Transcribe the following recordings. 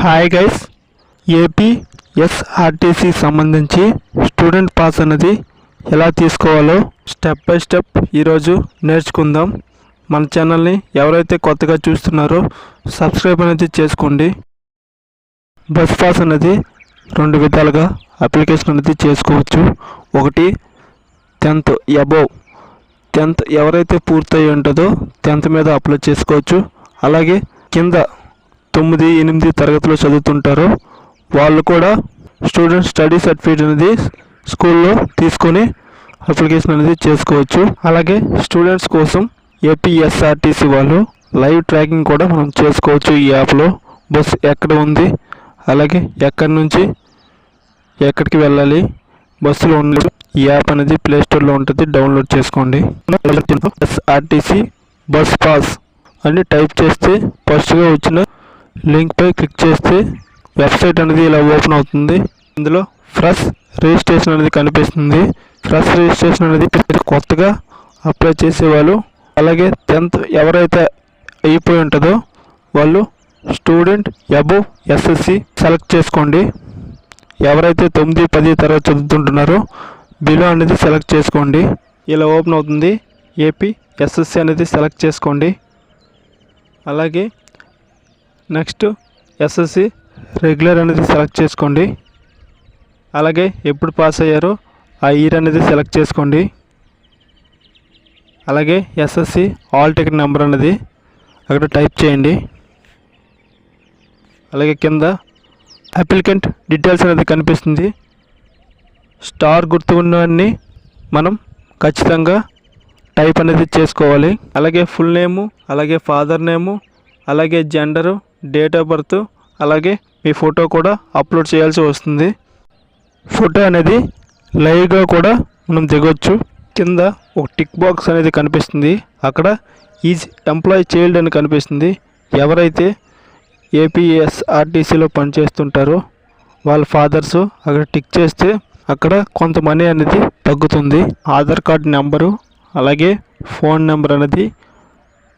Hi guys, AP SRTC సంబంధించి student pass అనేది ఎలా తీసుకోవాలో స్టెప్ బై స్టెప్ ఈరోజు నేర్చుకుందాం. మన ఛానల్ని ఎవరైతే కొత్తగా చూస్తున్నారో సబ్స్క్రైబ్ అనేది చేసుకోండి. బస్ పాస్ అనేది రెండు విధాలుగా అప్లికేషన్ అనేది చేసుకోవచ్చు. ఒకటి 10th అబోవ్ 10th ఎవరైతే పూర్తయి ఉంటుందో 10th మీద అప్లై చేసుకోవచ్చు. అలాగే కింద 9, 8 తరగతిలో చదువుతుంటారో వాళ్ళు కూడా స్టూడెంట్ స్టడీ సర్టిఫికేట్ అనేది స్కూల్లో తీసుకొని అప్లికేషన్ అనేది చేసుకోవచ్చు. అలాగే స్టూడెంట్స్ కోసం ఏపీఎస్ఆర్టీసీ వాళ్ళు లైవ్ ట్రాకింగ్ కూడా మనం చేసుకోవచ్చు. ఈ యాప్లో బస్సు ఎక్కడ ఉంది, అలాగే ఎక్కడి నుంచి ఎక్కడికి వెళ్ళాలి, బస్సులో ఉండదు. ఈ యాప్ అనేది ప్లేస్టోర్లో ఉంటుంది, డౌన్లోడ్ చేసుకోండి. ఎస్ఆర్టీసీ బస్ పాస్ అని టైప్ చేస్తే ఫస్ట్గా వచ్చిన లింక్పై క్లిక్ చేస్తే వెబ్సైట్ అనేది ఇలా ఓపెన్ అవుతుంది. ఇందులో ఫ్రెష్ రిజిస్ట్రేషన్ అనేది కనిపిస్తుంది. ఫ్రెష్ రిజిస్ట్రేషన్ అనేది కొత్తగా అప్లై చేసేవాళ్ళు, అలాగే 10th ఎవరైతే అయిపోయి ఉంటుందో వాళ్ళు స్టూడెంట్ అబోవ్ ఎస్ఎస్సి సెలెక్ట్ చేసుకోండి. ఎవరైతే 9, 10 తరగతి చదువుతుంటున్నారో బిలో అనేది సెలెక్ట్ చేసుకోండి. ఇలా ఓపెన్ అవుతుంది. ఏపీ ఎస్ఎస్సి అనేది సెలెక్ట్ చేసుకోండి. అలాగే నెక్స్ట్ ఎస్ఎస్సి రెగ్యులర్ అనేది సెలెక్ట్ చేసుకోండి. అలాగే ఎప్పుడు పాస్ అయ్యారో ఆ ఇయర్ అనేది సెలెక్ట్ చేసుకోండి. అలాగే ఎస్ఎస్సి ఆల్ టికెట్ నెంబర్ అనేది అక్కడ టైప్ చేయండి. అలాగే కింద అప్లికెంట్ డీటెయిల్స్ అనేది కనిపిస్తుంది. స్టార్ గుర్తు ఉన్నవన్నీ మనం ఖచ్చితంగా టైప్ అనేది చేసుకోవాలి. అలాగే ఫుల్ నేము, అలాగే ఫాదర్ నేము, అలాగే జెండరు, డేట్ ఆఫ్ బర్త్, అలాగే మీ ఫోటో కూడా అప్లోడ్ చేయాల్సి వస్తుంది. ఫోటో అనేది లైవ్గా కూడా మనం దిగొచ్చు. కింద ఒక టిక్ బాక్స్ అనేది కనిపిస్తుంది. అక్కడ ఈజ్ ఎంప్లాయ్ చైల్డ్ అని కనిపిస్తుంది. ఎవరైతే ఏపీఎస్ఆర్టీసీలో పనిచేస్తుంటారో వాళ్ళ ఫాదర్స్ అక్కడ టిక్ చేస్తే అక్కడ కొంత మనీ అనేది తగ్గుతుంది. ఆధార్ కార్డ్ నెంబరు, అలాగే ఫోన్ నెంబర్ అనేది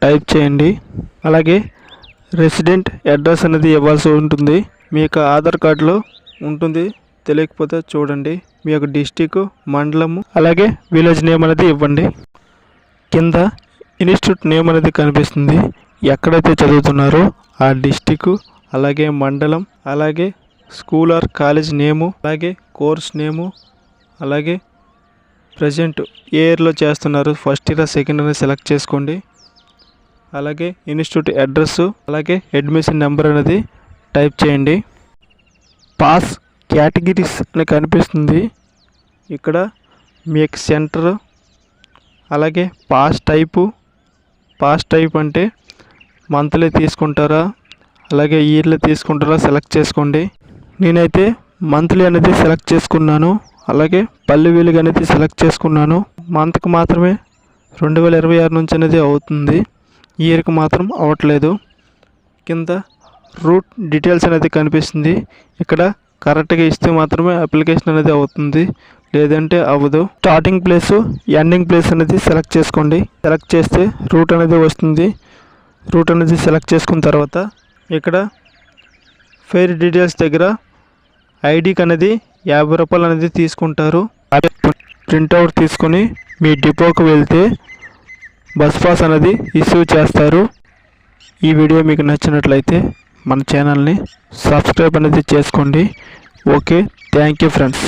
టైప్ చేయండి. అలాగే రెసిడెంట్ అడ్రస్ అనేది ఇవ్వాల్సి ఉంటుంది. మీ యొక్క ఆధార్ కార్డులో ఉంటుంది, తెలియకపోతే చూడండి. మీ యొక్క డిస్టిక్, మండలము, అలాగే విలేజ్ నేమ్ అనేది ఇవ్వండి. కింద ఇన్స్టిట్యూట్ నేమ్ అనేది కనిపిస్తుంది. ఎక్కడైతే చదువుతున్నారో ఆ డిస్టిక్, అలాగే మండలం, అలాగే స్కూల్ ఆర్ కాలేజ్ నేము, అలాగే కోర్స్ నేము, అలాగే ప్రజెంట్ ఏ ఇయర్లో చేస్తున్నారు, first year, second year select చేసుకోండి. అలాగే ఇన్స్టిట్యూట్ అడ్రస్, అలాగే అడ్మిషన్ నెంబర్ అనేది టైప్ చేయండి. పాస్ కేటగిరీస్ అని కనిపిస్తుంది. ఇక్కడ మీ సెంటర్, అలాగే పాస్ టైప్ అంటే మంత్లీ తీసుకుంటారా, అలాగే ఇయర్లీ తీసుకుంటారా సెలెక్ట్ చేసుకోండి. నేనైతే మంత్లీ అనేది సెలెక్ట్ చేసుకున్నాను. అలాగే పల్లె వెలుగు అనేది సెలెక్ట్ చేసుకున్నాను. మంత్కి మాత్రమే 2026 నుంచి అనేది అవుతుంది, ఇయర్కి మాత్రం అవ్వట్లేదు. కింద రూట్ డీటెయిల్స్ అనేది కనిపిస్తుంది. ఇక్కడ కరెక్ట్గా ఇస్తే మాత్రమే అప్లికేషన్ అనేది అవుతుంది, లేదంటే అవ్వదు. స్టార్టింగ్ ప్లేసు, ఎండింగ్ ప్లేస్ అనేది సెలెక్ట్ చేసుకోండి. సెలెక్ట్ చేస్తే రూట్ అనేది వస్తుంది. రూట్ అనేది సెలెక్ట్ చేసుకున్న తర్వాత ఇక్కడ ఫేర్ డీటెయిల్స్ దగ్గర ఐడికి అనేది 50 రూపాయలు అనేది తీసుకుంటారు. ప్రింట్అవుట్ తీసుకొని మీ డిపోకి వెళ్తే బస్ పాస్ అనేది ఇష్యూ చేస్తారు. ఈ వీడియో మీకు నచ్చినట్లయితే మన ఛానల్ని సబ్స్క్రైబ్ అనేది చేసుకోండి. Okay, thank you friends.